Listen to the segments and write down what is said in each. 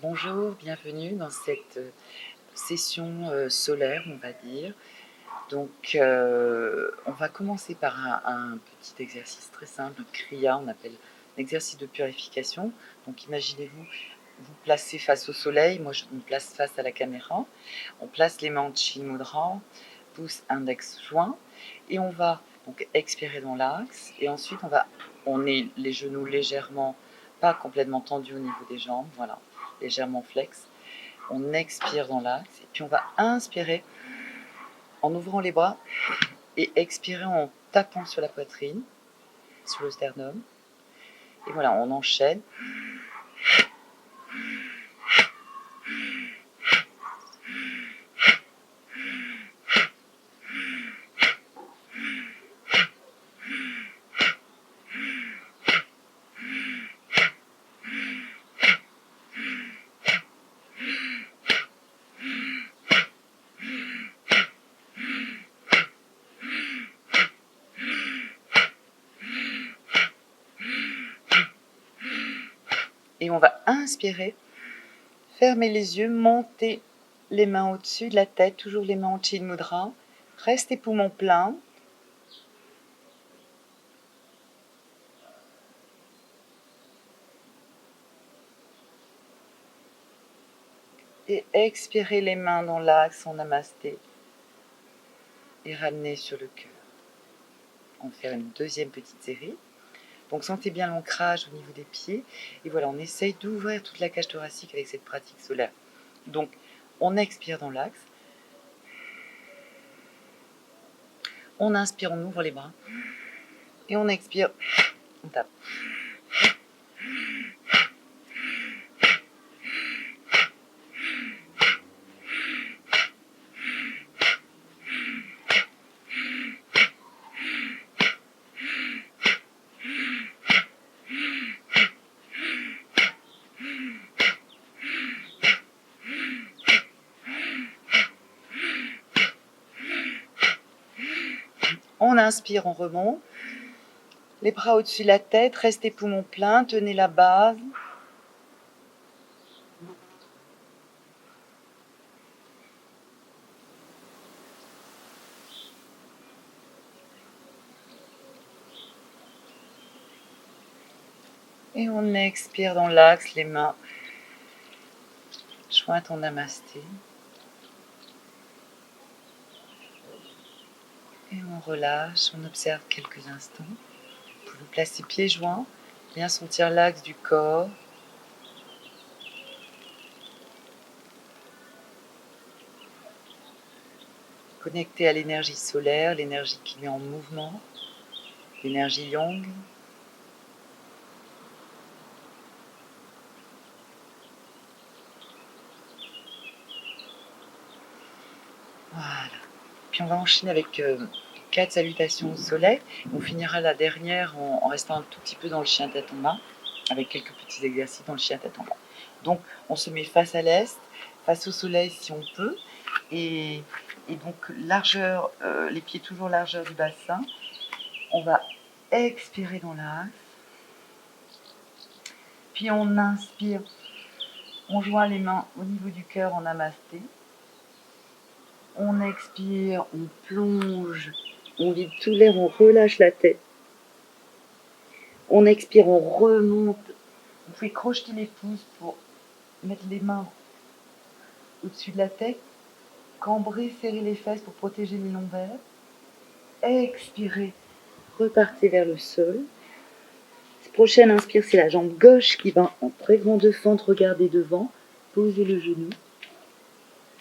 Bonjour, bienvenue dans cette session solaire, on va dire. Donc, on va commencer par un petit exercice très simple, un kriya, on appelle l'exercice de purification. Donc, imaginez-vous vous placez face au soleil, moi je me place face à la caméra. On place les mains en Chin Mudra, pouce, index, joint, et on va donc expirer dans l'axe, et ensuite on est les genoux légèrement, pas complètement tendus au niveau des jambes, voilà, légèrement flex. On expire dans l'axe, et puis on va inspirer en ouvrant les bras et expirer en tapant sur la poitrine, sur le sternum. Et voilà, on enchaîne. Et on va inspirer, fermer les yeux, monter les mains au-dessus de la tête, toujours les mains en Chin Mudra. Restez poumons pleins. Et expirez les mains dans l'axe en namasté. Et ramenez sur le cœur. On va faire une deuxième petite série. Donc sentez bien l'ancrage au niveau des pieds. Et voilà, on essaye d'ouvrir toute la cage thoracique avec cette pratique solaire. Donc on expire dans l'axe. On inspire, on ouvre les bras. Et on expire, on tape. On inspire, on remonte. Les bras au-dessus de la tête, restez poumons pleins, tenez la base. Et on expire dans l'axe, les mains jointes en namasté. Et on relâche, on observe quelques instants. Vous pouvez placer pieds joints, bien sentir l'axe du corps. Connecter à l'énergie solaire, l'énergie qui met en mouvement, l'énergie yang. Voilà. Puis on va enchaîner avec 4 salutations au soleil. On finira la dernière en restant un tout petit peu dans le chien tête en bas, avec quelques petits exercices dans le chien tête en bas. Donc on se met face à l'est, face au soleil si on peut, et donc largeur, les pieds toujours largeur du bassin. On va expirer dans l'axe, puis on inspire, on joint les mains au niveau du cœur en namasté. On expire, on plonge, on vide tout l'air, on relâche la tête. On expire, on remonte. Vous pouvez crocheter les pouces pour mettre les mains au-dessus de la tête. Cambrer, serrer les fesses pour protéger les lombaires. Expirez, repartez vers le sol. Prochaine inspire, c'est la jambe gauche qui va en très grande fente, regardez devant. Posez le genou.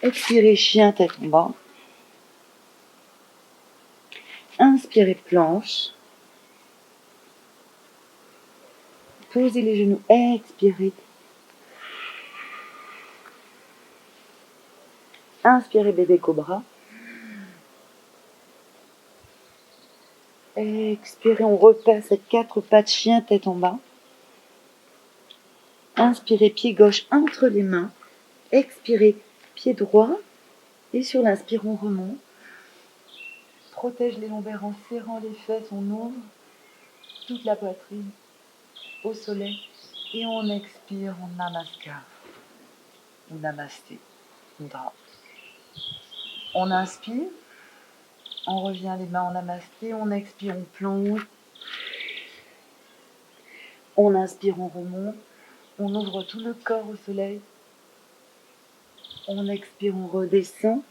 Expirez, chien tête en bas. Inspirez, planche. Posez les genoux, expirez. Inspirez, bébé cobra. Expirez, on repasse à 4 pattes, chien tête en bas. Inspirez, pied gauche entre les mains. Expirez, pied droit. Et sur l'inspire, on remonte. Protège les lombaires en serrant les fesses, on ouvre toute la poitrine au soleil. Et on expire, on namaskar. ou Namasté Mudra. On inspire, on revient les mains en Namasté, on expire, on plonge. On inspire, on remonte, on ouvre tout le corps au soleil. On expire, on redescend.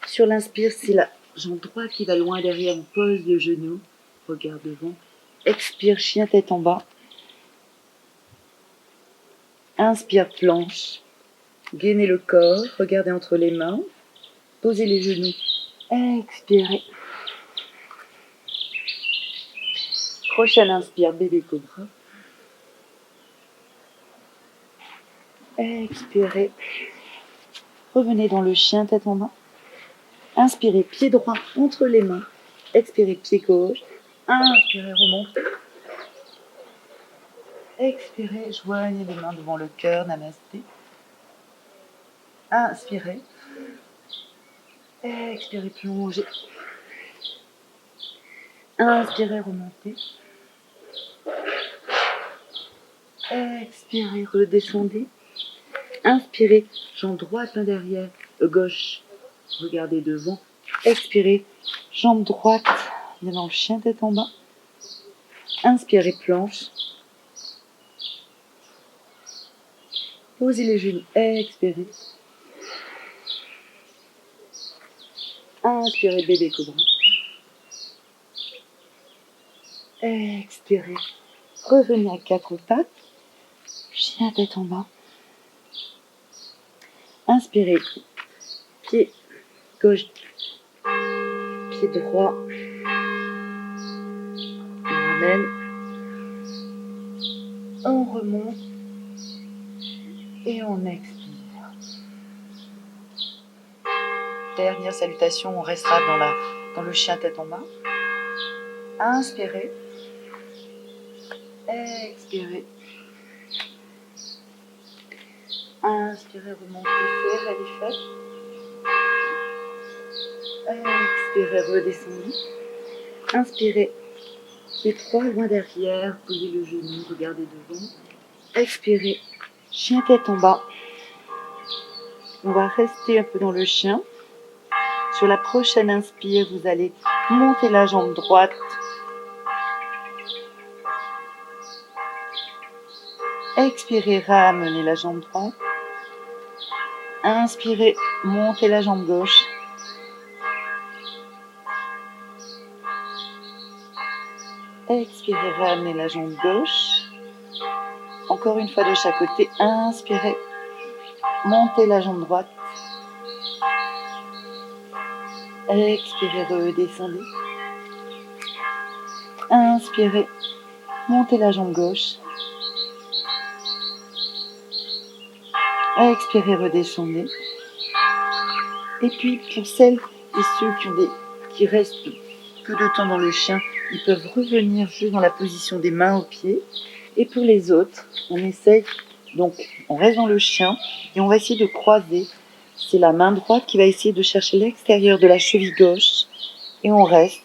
Sur l'inspire, c'est la jambe droite qui va loin derrière, on pose le genou, regard devant. Expire, chien tête en bas. Inspire, planche. Gainez le corps, regardez entre les mains. Posez les genoux. Expirez. Prochaine inspire, bébé cobra. Expirez. Revenez dans le chien tête en bas. Inspirez, pied droit entre les mains. Expirez, pied gauche. Inspirez, remontez. Expirez, joignez les mains devant le cœur, namasté. Inspirez. Expirez, plongez. Inspirez, remontez. Expirez, redescendez. Inspirez, jambe droite, main derrière, gauche. Regardez devant. Expirez, jambe droite, bien dans le chien tête en bas. Inspirez, planche. Posez les genoux. Expirez. Inspirez, bébé cobra. Expirez. Revenez à quatre pattes. Chien tête en bas. Inspirez. Pied gauche. Pied droit. On ramène. On remonte. Et on expire. Dernière salutation, on restera dans le chien tête en bas. Inspirez. Expirez. Inspirez, remontez, serrez les fesses. Expirez, redescendez. Inspirez, pied droit loin derrière, posez le genou, regardez devant. Expirez, chien tête en bas. On va rester un peu dans le chien. Sur la prochaine inspire, vous allez monter la jambe droite. Expirez, ramenez la jambe droite. Inspirez, montez la jambe gauche. Expirez, ramenez la jambe gauche. Encore une fois de chaque côté. Inspirez, montez la jambe droite. Expirez, redescendez. Inspirez, montez la jambe gauche. Expirez, redescendez. Et puis pour celles et ceux qui restent peu de temps dans le chien, ils peuvent revenir juste dans la position des mains aux pieds. Et pour les autres, on essaye, donc on reste dans le chien et on va essayer de croiser. C'est la main droite qui va essayer de chercher l'extérieur de la cheville gauche et on reste.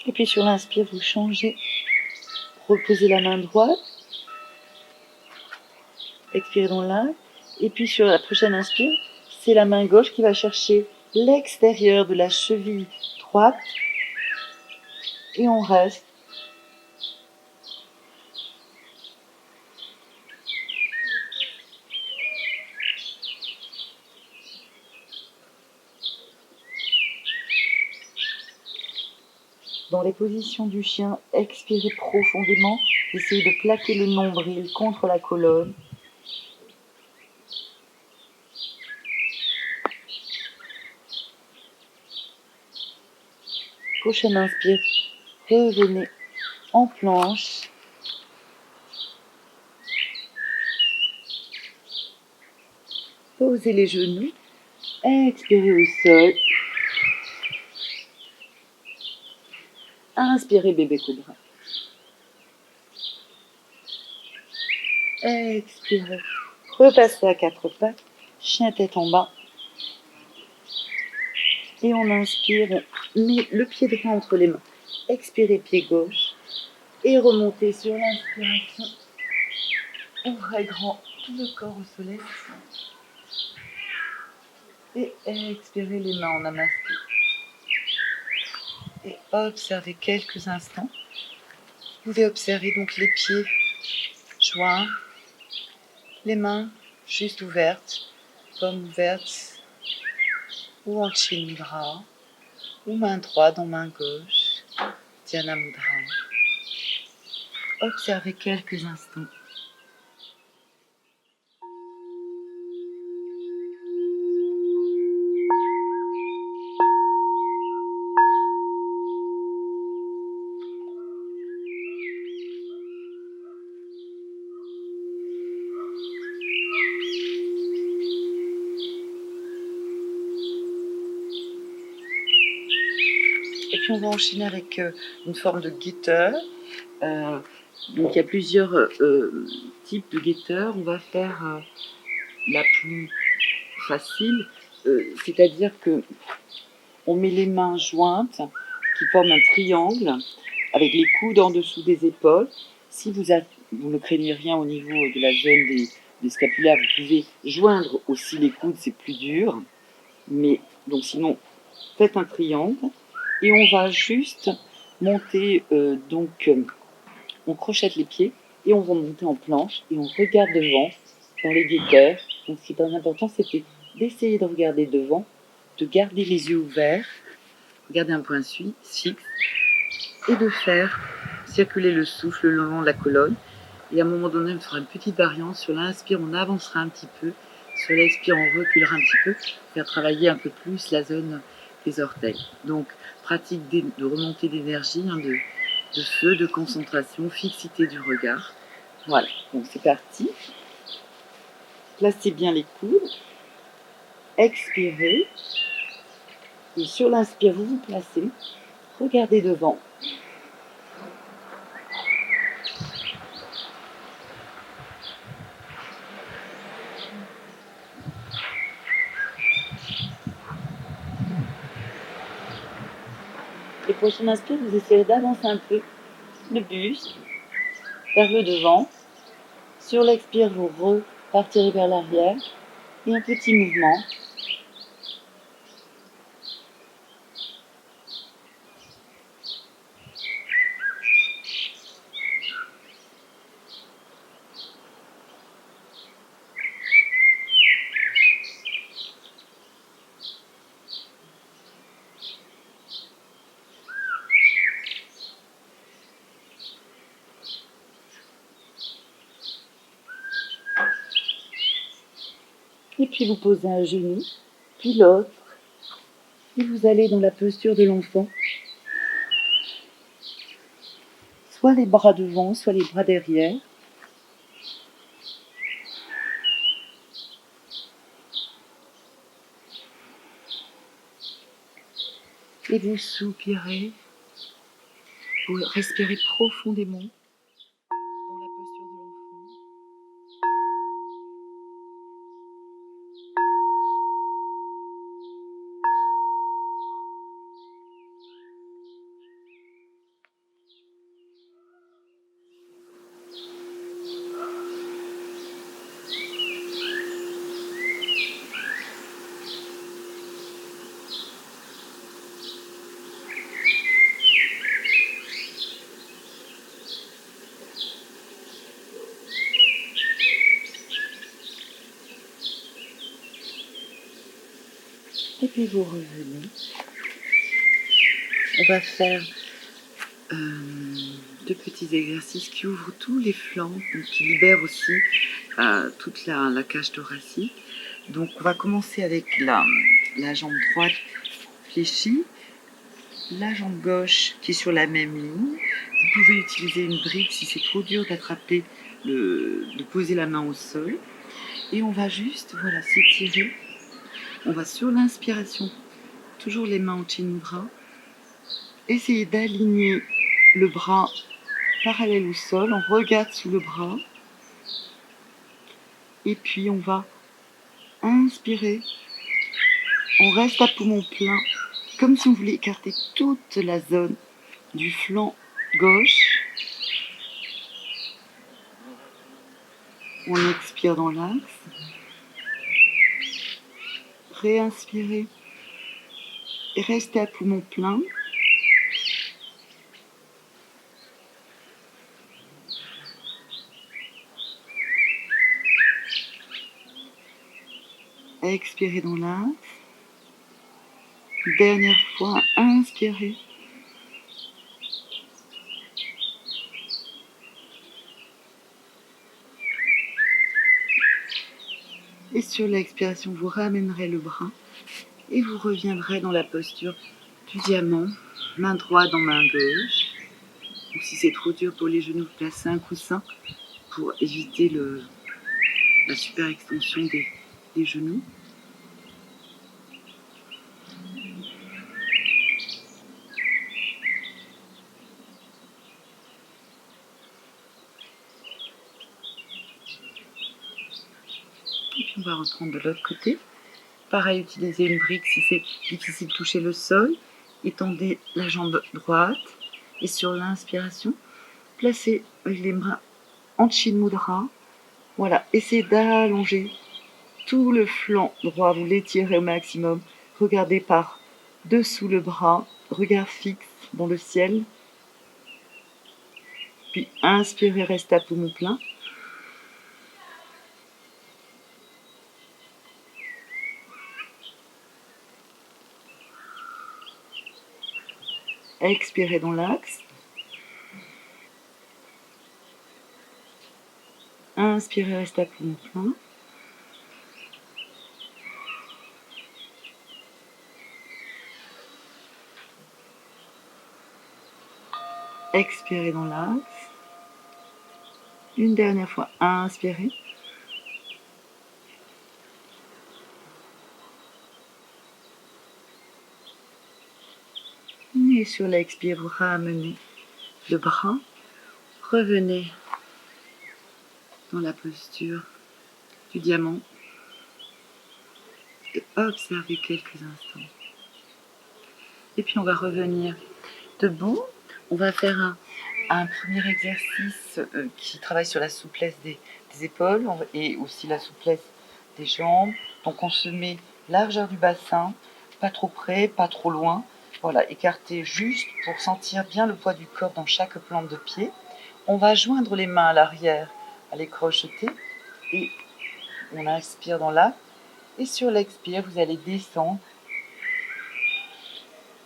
Et puis sur l'inspire, vous changez. Reposez la main droite. Expirez dans l'axe. Et puis sur la prochaine inspire, c'est la main gauche qui va chercher l'extérieur de la cheville droite. Et on reste. Dans les positions du chien, expirez profondément. Essayez de plaquer le nombril contre la colonne. Prochaine inspire, revenez en planche. Posez les genoux. Expirez au sol. Inspirez, bébé cobra. Expirez. Repassez à quatre pattes, chien tête en bas. Et on inspire, on met le pied droit entre les mains. Expirez pied gauche. Et remontez sur l'inspiration. Ouvrez grand tout le corps au soleil. Et expirez les mains en namasté. Et observez quelques instants. Vous pouvez observer donc les pieds joints, les mains juste ouvertes, paumes ouvertes, ou en Chin Mudra, ou main droite en main gauche, Dhyana Mudra. Observez quelques instants. Et puis on va enchaîner avec une forme de guetteur. Donc il y a plusieurs types de guetteurs. On va faire la plus facile, c'est-à-dire que on met les mains jointes qui forment un triangle avec les coudes en dessous des épaules. Si vous ne craignez rien au niveau de la zone des scapulaires, vous pouvez joindre aussi les coudes, c'est plus dur. Mais donc sinon, faites un triangle et on va juste monter, on crochette les pieds et on va monter en planche et on regarde devant dans les guetteurs. Donc ce qui est très important, c'était d'essayer de regarder devant, de garder les yeux ouverts, regarder un point fixe et de faire circuler le souffle le long de la colonne. Et à un moment donné, on fera une petite variante. Sur l'inspire, on avancera un petit peu. Sur l'expire, on reculera un petit peu, faire travailler un peu plus la zone des orteils. Donc, pratique de remontée d'énergie, de feu, de concentration, fixité du regard. Voilà, donc c'est parti. Placez bien les coudes. Expirez. Et sur l'inspire, vous vous placez. Regardez devant. Et prochaine inspire, vous essayez d'avancer un peu le buste vers le devant. Sur l'expire, vous repartirez vers l'arrière. Et un petit mouvement. Et puis vous posez un genou, puis l'autre. Et vous allez dans la posture de l'enfant. Soit les bras devant, soit les bras derrière. Et vous soupirez. Vous respirez profondément dans la posture de l'enfant. Et puis vous revenez. On va faire deux petits exercices qui ouvrent tous les flancs, donc qui libèrent aussi toute la cage thoracique. Donc on va commencer avec la jambe droite fléchie, la jambe gauche qui est sur la même ligne. Vous pouvez utiliser une brique si c'est trop dur d'attraper, de poser la main au sol. Et on va juste s'étirer. On va sur l'inspiration, toujours les mains au Chin Mudra, essayer d'aligner le bras parallèle au sol. On regarde sous le bras. Et puis on va inspirer. On reste à poumon plein, comme si on voulait écarter toute la zone du flanc gauche. On expire dans l'axe. Réinspirez et restez à poumon plein. Expirez dans l'axe. Dernière fois, inspirez. Et sur l'expiration, vous ramènerez le bras et vous reviendrez dans la posture du diamant, main droite dans main gauche. Donc, si c'est trop dur pour les genoux, vous placez un coussin pour éviter la super extension des genoux. Et puis on va reprendre de l'autre côté. Pareil, utilisez une brique si c'est difficile de toucher le sol. Étendez la jambe droite et sur l'inspiration, placez les bras en Chin Mudra. Voilà, essayez d'allonger tout le flanc droit, vous l'étirez au maximum. Regardez par dessous le bras, regard fixe dans le ciel. Puis inspirez, restez à poumon plein. Expirez dans l'axe. Inspirez, restez à poumon plein. Expirez dans l'axe. Une dernière fois, inspirez. Et sur l'expire, vous ramenez le bras. Revenez dans la posture du diamant. Et observez quelques instants. Et puis on va revenir debout. On va faire un premier exercice qui travaille sur la souplesse des épaules et aussi la souplesse des jambes. Donc on se met largeur du bassin, pas trop près, pas trop loin. Voilà, écarté juste pour sentir bien le poids du corps dans chaque plante de pied. On va joindre les mains à l'arrière, à les crocheter et on inspire dans l'axe. Et sur l'expire, vous allez descendre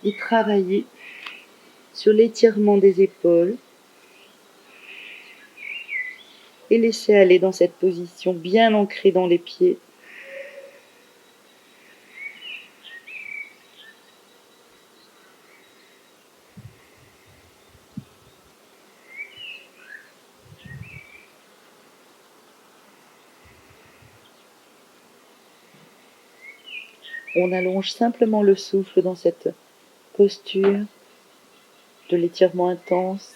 et travailler sur l'étirement des épaules et laisser aller dans cette position bien ancrée dans les pieds. On allonge simplement le souffle dans cette posture de l'étirement intense.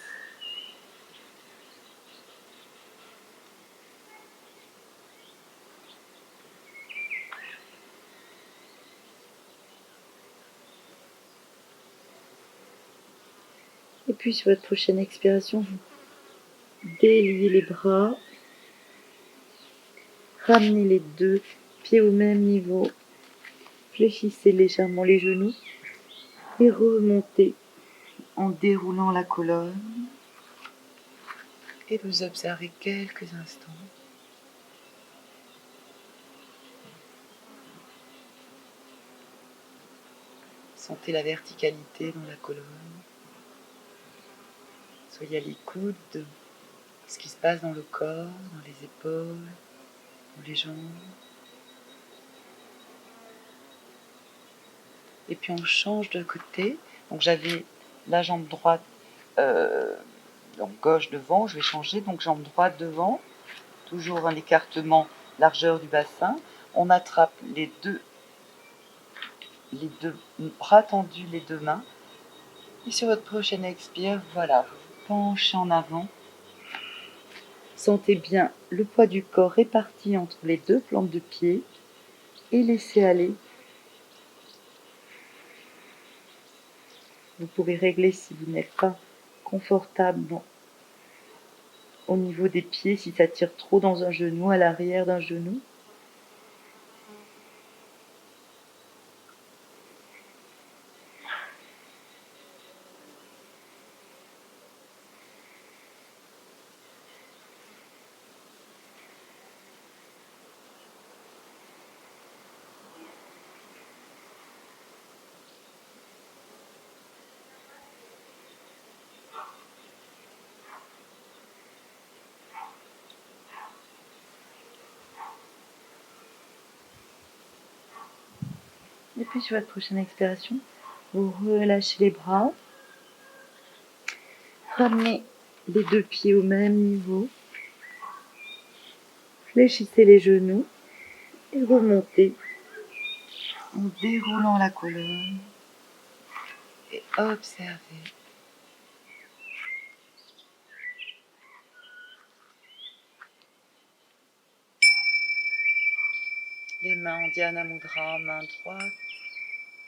Et puis sur votre prochaine expiration, vous déliez les bras, ramenez les deux pieds au même niveau, fléchissez légèrement les genoux et remontez en déroulant la colonne. Et vous observez quelques instants. Sentez la verticalité dans la colonne. Soyez à l'écoute de ce qui se passe dans le corps, dans les épaules, dans les jambes. Et puis on change de côté. Donc j'avais la jambe droite, donc gauche devant, je vais changer. Donc jambe droite devant, toujours un écartement largeur du bassin. On attrape les deux bras tendus, les deux mains. Et sur votre prochaine expire, voilà, vous penchez en avant. Sentez bien le poids du corps réparti entre les deux plantes de pied et laissez aller. Vous pouvez régler si vous n'êtes pas confortable au niveau des pieds, si ça tire trop dans un genou, à l'arrière d'un genou. Et puis sur votre prochaine expiration, vous relâchez les bras. Ramenez les deux pieds au même niveau. Fléchissez les genoux et remontez en déroulant la colonne et observez. Les mains en Dhyana Mudra, main droite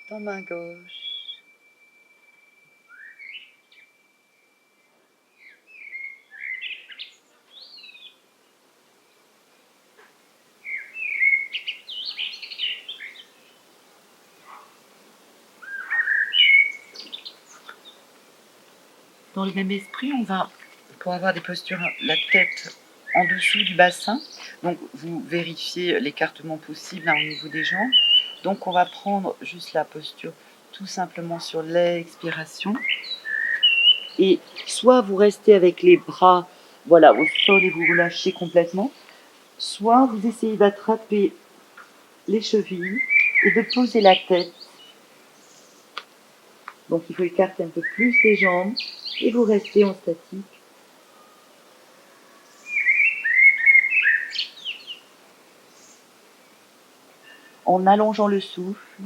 dans main gauche. Dans le même esprit, on va, pour avoir des postures, la tête en dessous du bassin. Donc vous vérifiez l'écartement possible au niveau des jambes. Donc on va prendre juste la posture tout simplement sur l'expiration. Et soit vous restez avec les bras au sol et vous relâchez complètement, soit vous essayez d'attraper les chevilles et de poser la tête. Donc il faut écarter un peu plus les jambes et vous restez en statique. En allongeant le souffle.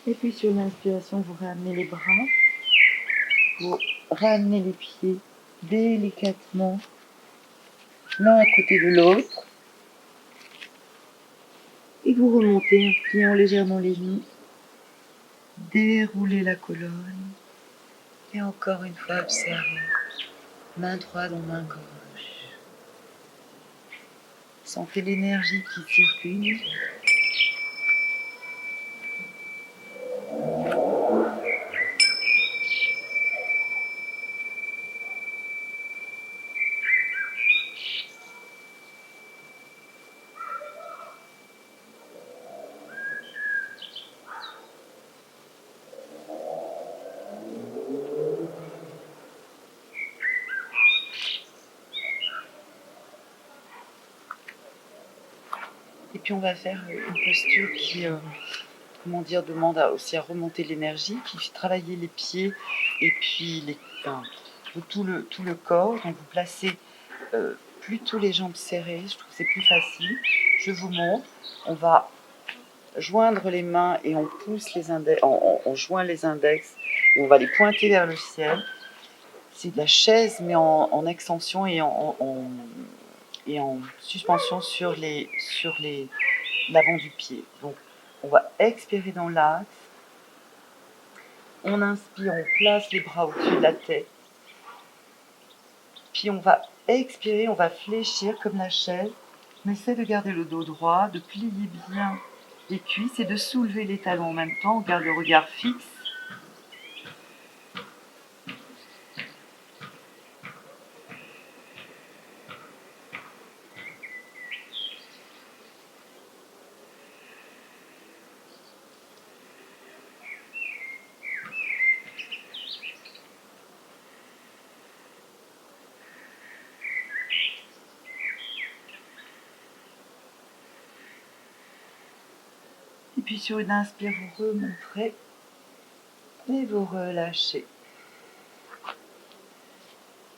Et puis sur l'inspiration, vous ramenez les bras, vous ramenez les pieds délicatement l'un à côté de l'autre. Et vous remontez en pliant légèrement les genoux. Déroulez la colonne. Et encore une fois, observez. Main droite en main gauche. Sentez l'énergie qui circule. Et puis on va faire une posture qui demande aussi à remonter l'énergie, qui fait travailler les pieds et puis tout le corps. Donc vous placez plutôt les jambes serrées, je trouve que c'est plus facile. Je vous montre, on va joindre les mains et on pousse les index, on joint les index et on va les pointer vers le ciel. C'est de la chaise mais en extension et en suspension sur l'avant du pied. Donc on va expirer dans l'axe. On inspire, on place les bras au-dessus de la tête. Puis on va expirer, on va fléchir comme la chaise. On essaie de garder le dos droit, de plier bien les cuisses et de soulever les talons en même temps. On garde le regard fixe. puis sur une inspire, vous remontrez et vous relâchez.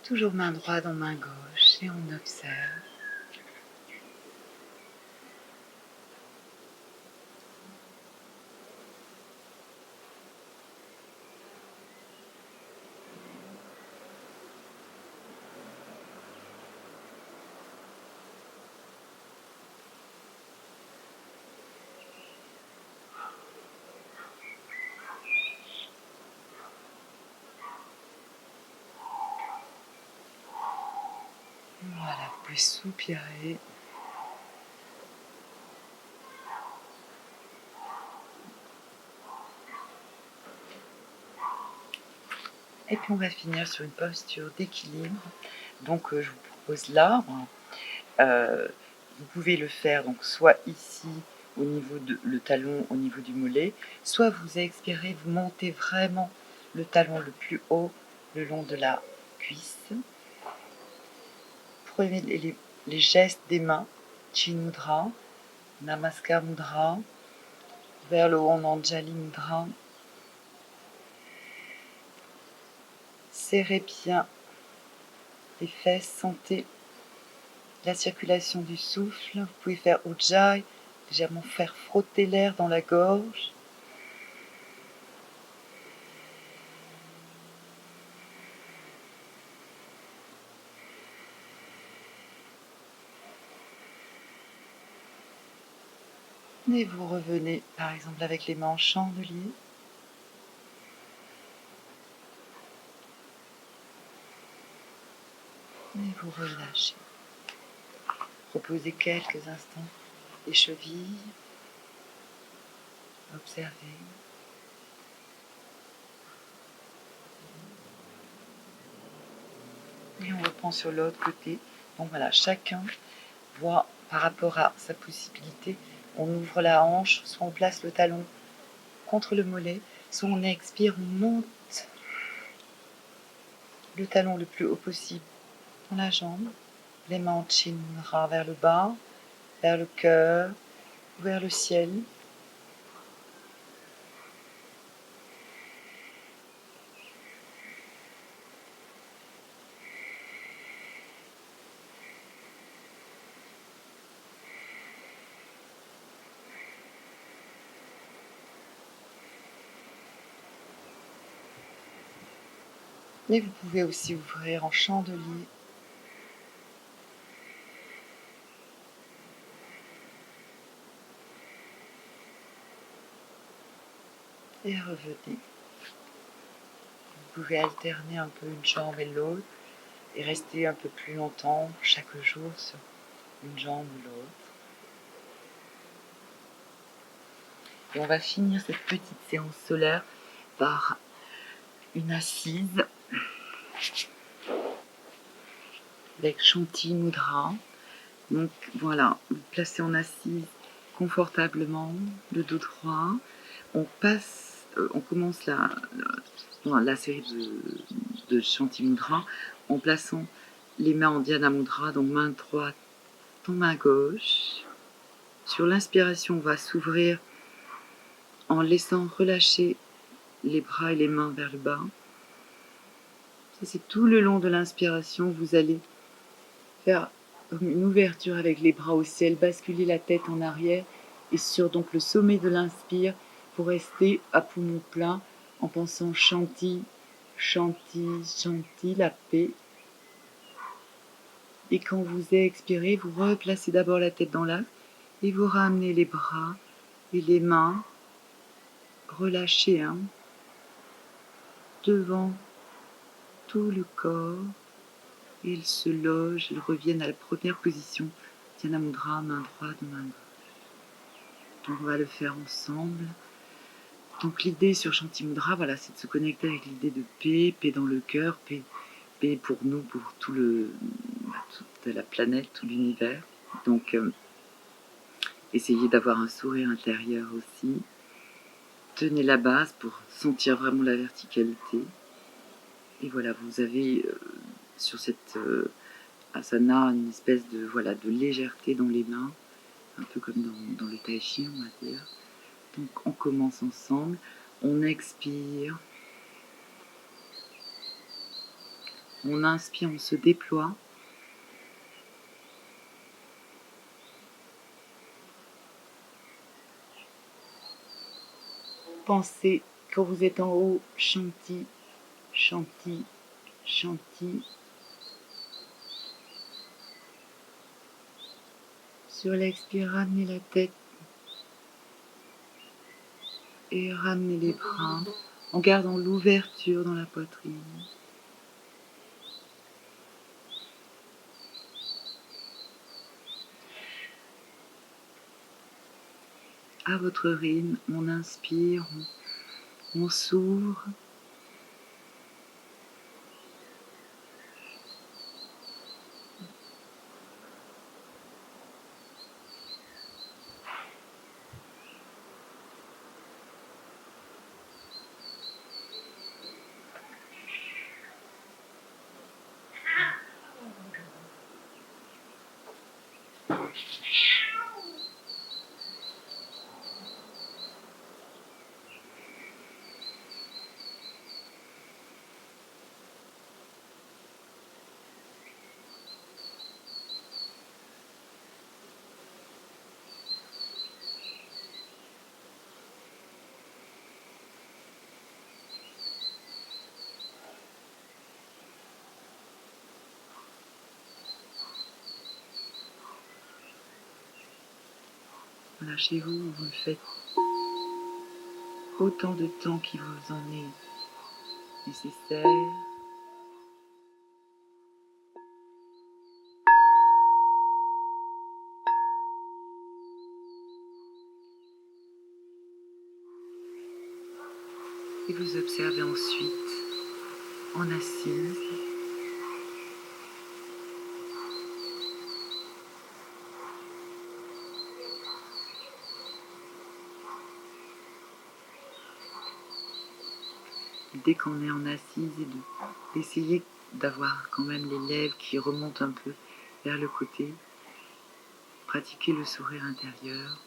Toujours main droite en main gauche et on observe. Voilà, vous pouvez soupirer. Et puis on va finir sur une posture d'équilibre. Donc je vous propose l'arbre. Vous pouvez le faire donc soit ici au niveau de le talon au niveau du mollet, soit vous expirez, vous montez vraiment le talon le plus haut le long de la cuisse. Prenez les gestes des mains, Chin Mudra, Namaskar Mudra, vers le haut en Anjali Mudra. Serrez bien les fesses, sentez la circulation du souffle. Vous pouvez faire Ujjayi, légèrement faire frotter l'air dans la gorge. Et vous revenez par exemple avec les mains en chandelier. Et vous relâchez. Reposez quelques instants les chevilles. Observez. Et on reprend sur l'autre côté. Donc voilà, chacun voit par rapport à sa possibilité. On ouvre la hanche, soit on place le talon contre le mollet, soit on expire, on monte le talon le plus haut possible dans la jambe. Les mains en Chin Mudra vers le bas, vers le cœur, vers le ciel. Et vous pouvez aussi ouvrir en chandelier. Et revenez. Vous pouvez alterner un peu une jambe et l'autre et rester un peu plus longtemps chaque jour sur une jambe ou l'autre. Et on va finir cette petite séance solaire par une assise avec Shanti Mudra. Donc voilà, vous placez en assise confortablement, le dos droit. On commence la série de Shanti Mudra en plaçant les mains en Dhyana Mudra, donc main droite dans main gauche. Sur l'inspiration, on va s'ouvrir en laissant relâcher les bras et les mains vers le bas. Ça, c'est tout le long de l'inspiration. Vous allez faire une ouverture avec les bras au ciel, basculer la tête en arrière et sur donc le sommet de l'inspire, vous restez à poumon plein en pensant Shanti, Shanti, Shanti, la paix. Et quand vous expirez, vous replacez d'abord la tête dans l'axe et vous ramenez les bras et les mains relâchés devant tout le corps. Et ils se logent, ils reviennent à la première position. Dhyana Mudra, main droite, main gauche. Donc on va le faire ensemble. Donc l'idée sur Shanti Mudra, voilà, c'est de se connecter avec l'idée de paix, paix dans le cœur, paix pour nous, pour toute la planète, tout l'univers. Donc essayez d'avoir un sourire intérieur aussi. Tenez la base pour sentir vraiment la verticalité. Et voilà, vous avez sur cette asana une espèce de légèreté dans les mains, un peu comme dans le tai chi, on va dire. Donc on commence ensemble, on expire, on inspire, on se déploie. Pensez, quand vous êtes en haut, Shanti, Shanti, Shanti. Sur l'expire, ramenez la tête et ramenez les bras en gardant l'ouverture dans la poitrine. À votre rythme, on inspire, on s'ouvre. Lâchez-vous, vous le faites autant de temps qu'il vous en est nécessaire. Et vous observez ensuite en assise. Dès qu'on est en assise, et d'essayer d'avoir quand même les lèvres qui remontent un peu vers le côté. Pratiquez le sourire intérieur.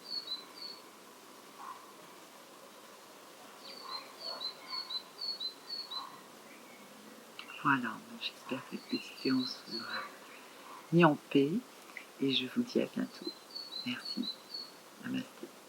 Voilà, j'espère que cette petite séance vous aura mis en paix et je vous dis à bientôt. Merci. Namasté.